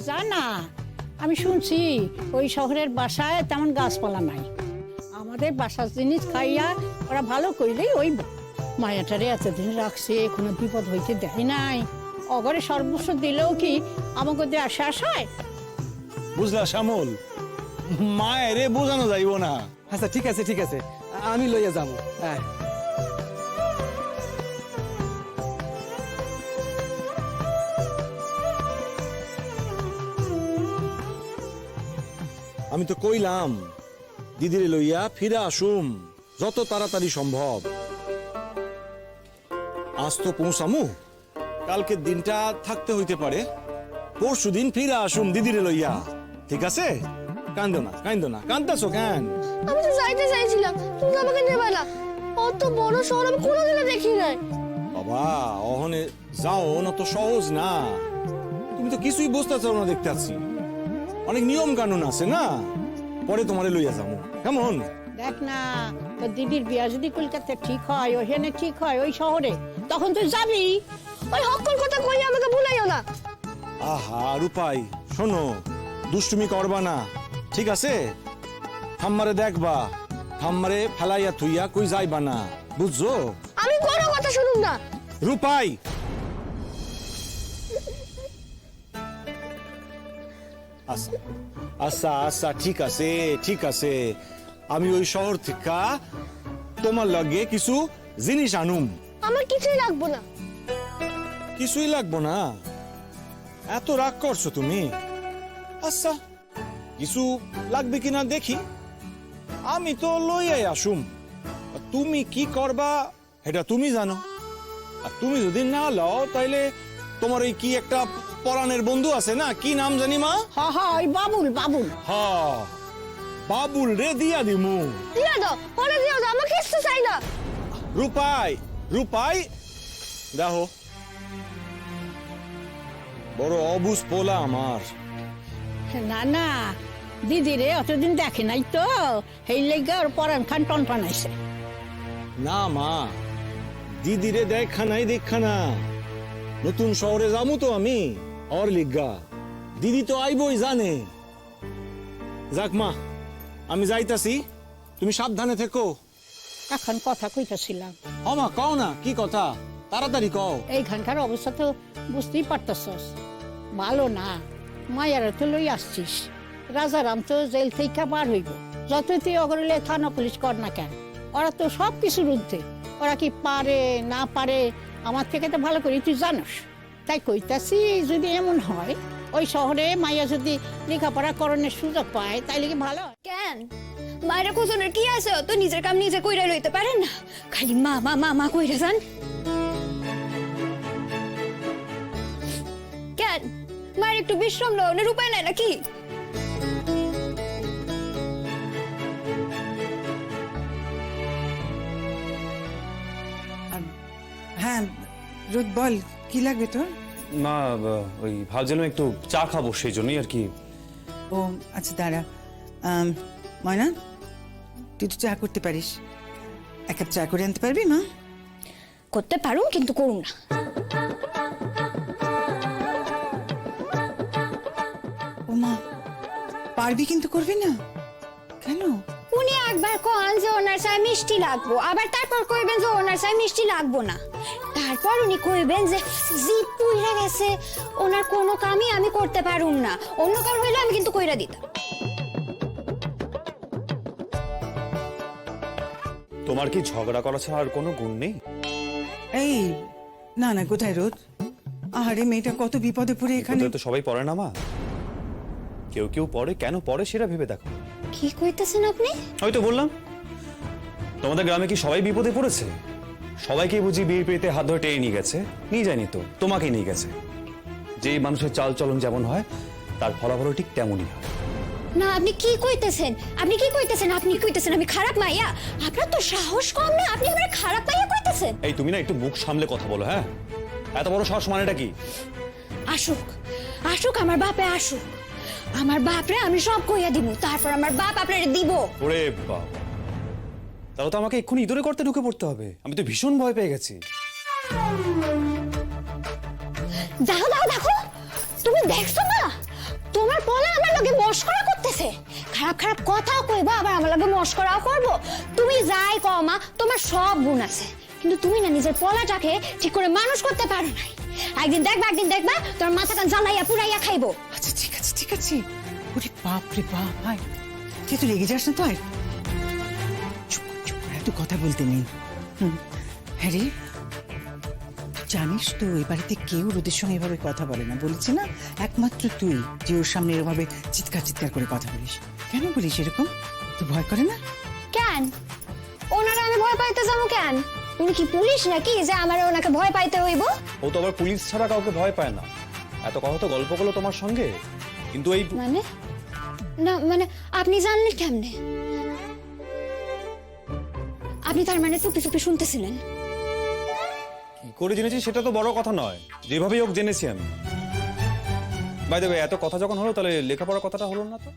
জানা আমি শুনছি ওই শহরের বাসায় তেমন গাছপালা নাই, আমাদের বাসার জিনিস খাইয়া ওরা ভালো কইলেই ওই মায়াটারে এতদিন রাখছে, কোনো বিপদ হইতে দেয় নাই। অগরে সর্বস্ব দিলেও কি আমাকে দিয়ে আসে আসায়? বুঝলা শ্যামল, মায়েরে বোঝানো যাইব না। আচ্ছা ঠিক আছে ঠিক আছে, আমি লইয়া যাবো। হ্যাঁ আমি তো কইলাম দিদিরে লইয়া ফিরে আসুম যত তাড়াতাড়ি সম্ভব। আজ তো পৌঁছামু, কালকের দিনটা থাকতে হইতে পারে, পরশু দিন ফিরে আসুম দিদিরে লইয়া, ঠিক আছে? কান্দো না কান্দো না, কান্দাছো কেন? আমি তো যাইতে চাইছিলাম, তুমি তো আমাকে নেবে না। অত বড় শহর আমি কোনোদিনও দেখি নাই। বাবা অহনে যাও না তো সহজ না, তুমি তো কিছুই বুঝতেছো না, দেখতে আছি অনেক নিয়ম কানুন আছে না, পরে তোমারে লইয়া যাবো কেমন? দেখ না, তোর দিদির বিয়া যদি কলকাতায় ঠিক হয়, ওখানে ঠিক হয় ওই শহরে, তখন তুই যাবি। ওই হক্কর কথা কই আমাকে ভুলাইও না। আহা রূপাই শোনো, দুষ্টুমি করবা না, ঠিক আছে? ঠাম্মারে দেখবা, ঠাম্মারে ফেলাইয়া থুইয়া কই যাইবা না, বুঝছো? আমি কোনো কথা শুনুম না। রূপাই আচ্ছা আচ্ছা আচ্ছা ঠিক আছে ঠিক আছে, আমি ওই শহর থেকে তোমার লগে কিছু জিনিস আনুম। আমার কিছুই লাগবো না। কিছুই লাগবো না? এত রাগ করছো তুমি? আচ্ছা কিছু লাগবে কিনা দেখি, আমি তো লইয়াই আসুম, তুমি কি করবা এটা তুমি জানো। আর তুমি যদি না লও তাইলে তোমার ওই কি একটা পরাণের বন্ধু আছে না, কি নাম জানি মা? হ হ ওই বাবুল বাবুল। হ্যাঁ বাবুল রে দিয়া দিমু। দিয়া দাও, পরে দিয়া দাও, আমার কিছু চাই না। রূপাই রূপাই দেখো, বড় অবুঝ পোলা আমার। না না, দিদি রে অতদিন দেখে নাই তো, এই লেগে ওর পরান খান টন টানাইছে। না মা, দিদিরে দেখা নাই দেখা না, নতুন শহরে যাবো তো আমি, আর লিগা দিদি তো আইবই জানে। যাক মা, আমি যাইতাছি, তুমি সাবধানে থেকো। এখন কথা কইতাছিলাম। হ মা কও না, কি কথা, তাড়াতাড়ি কও। এইখানকার অবস্থা তো বুঝতেই পারতাছস, ভালো না। মায়ারা তো লই আসছিস, রাজারাম তো জেল থেকে বার হইব, যতই তুই অগরলে থানা পুলিশ কর না কেন, ওরা তো সব কিছুর ঊর্ধ্বে। ওরা কি পারে না পারে আমার থেকে তো ভালো করে তুই জানোস। তাই কইতাছি যদি এমন হয় ওই শহরে মাইয়া যদি লেখাপড়া করণের সুযোগ পায় তাইলে কি ভালো হয়? কেন মায়ের কোজনের কি আছে? তো নিজের কাম নিজে কইরা লইতে পারেন না, খালি মা মা মা মা কইরা যান। কেন মায়ের একটু বিশ্রাম নেওয়ার উপায় নাই নাকি? হ্যাঁ রোদ বল, কি লাগবে তোর? মা ওই ভাবছিলাম একটু চা খাবো, সেই জন্যই আর কি। ও আচ্ছা দাঁড়া, ময়না তুই তো চা করতে পারিস, এক কাপ চা করে আনতে পারবি মা? করতে পারুম, কিন্তু করুন না। ও মা পারবি কিন্তু করবি না কেন? উনি একবার কন যে ওনার চাই মিষ্টি লাগবো, আবার তারপর কইবেন যে ওনার চাই মিষ্টি লাগবো না, তারপর উনি কইবেন যে জিভ পুইরা গেছে, ওনার কোনো কামই আমি করতে পারুম না, অন্য কার হইলে আমি কিন্তু কইরা দিতাম। তোমার কি ঝগড়া করা ছাড়া আর কোনো গুণ নেই? এই না না, কোথায় রোদ? আহারে মেয়েটা কত বিপদে পড়ে এখানে। তো সবাই পড়ে না মা, কেউ কেউ পড়ে, কেন পড়ে সেটা ভেবে দেখো। কি কইতেছেন আপনি? হয়তো বললাম, তোমাদের গ্রামে কি সবাই বিপদে পড়েছে? সবাইকে বুঝি বিয়ে পেতে হাত ধরে টেনে নিয়ে গেছে? নিয়ে যায়নি তো, তোমাকে নিয়ে গেছে। যে মানুষের চাল চলন যেমন হয় তার ফলাফল ঠিক তেমনই হয়। না আপনি কি কইতেছেন? আপনি কি কইতেছেন? আপনি কইতেছেন আমি খারাপ মাইয়া? আপনার তো সাহস কম না, আপনি আমার খারাপ মাইয়া কইতেছেন? এই তুমি না একটু মুখ সামলে কথা বলো, হ্যাঁ? এত বড় সাহস মানেটা কি? আসুক আসুক, আমার বাপে আসুক, আমার বাপরে আমি সব কইয়া দিব, তারপর আমার বাপ আপনারে দিব। ওরে বাবা, তাহলে তো আমাকে এক্ষুনি ইঁদুরে করতে ঢুকে পড়তে হবে, আমি তো ভীষণ ভয় পেয়ে গেছি। দেখো দেখো দেখো, তুমি দেখছো না লগে মস্করা করতেছে, খারাপ খারাপ কথাও কইবা আবার আমার লগে মস্করাও করবো। তুমি যাই কও মা, তোমার সব গুণ আছে, কিন্তু তুমি না নিজের পলাটাকে ঠিক করে মানুষ করতে পারো নাই। একদিন দেখবা তোর মাথা কান জ্বালাইয়া পুরাইয়া খাইবো। আচ্ছা ঠিক আছে ওরে বাপ রে বাপ, ভাই তুই তো রেগে যাস না তো, আর চুপ কর, এত কথা বলতে নেই। হ্যাঁ রে, জানিস তো এই বাড়িতে কেউ ওদের সঙ্গে এভাবে কথা বলে না, বলেছে না একমাত্র তুই যে ওর সামনে এভাবে চিৎকার করে কথা বলিস। কেন বলিস এরকম? তুই ভয় করে না? কেন ওনারা আমি ভয় পাইতে যাবো কেন? উনি কি পুলিশ নাকি যে আমার ওনাকে ভয় পাইতে হইব? ও তো আবার পুলিশ ছাড়া কাউকে ভয় পায় না। এত কথা তো গল্প করলো তোমার সঙ্গে, কিন্তু এই মানে না মানে আপনি জানলেন কেমনে? আপনি তার মানে চুপি চুপি শুনতেছিলেন? কি করে জেনেছি সেটা তো বড় কথা নয়, যেভাবেই হোক জেনেছি আমি। বাই দ্য ওয়ে, এত কথা যখন হলো তাহলে লেখাপড়ার কথাটা হলো না তো?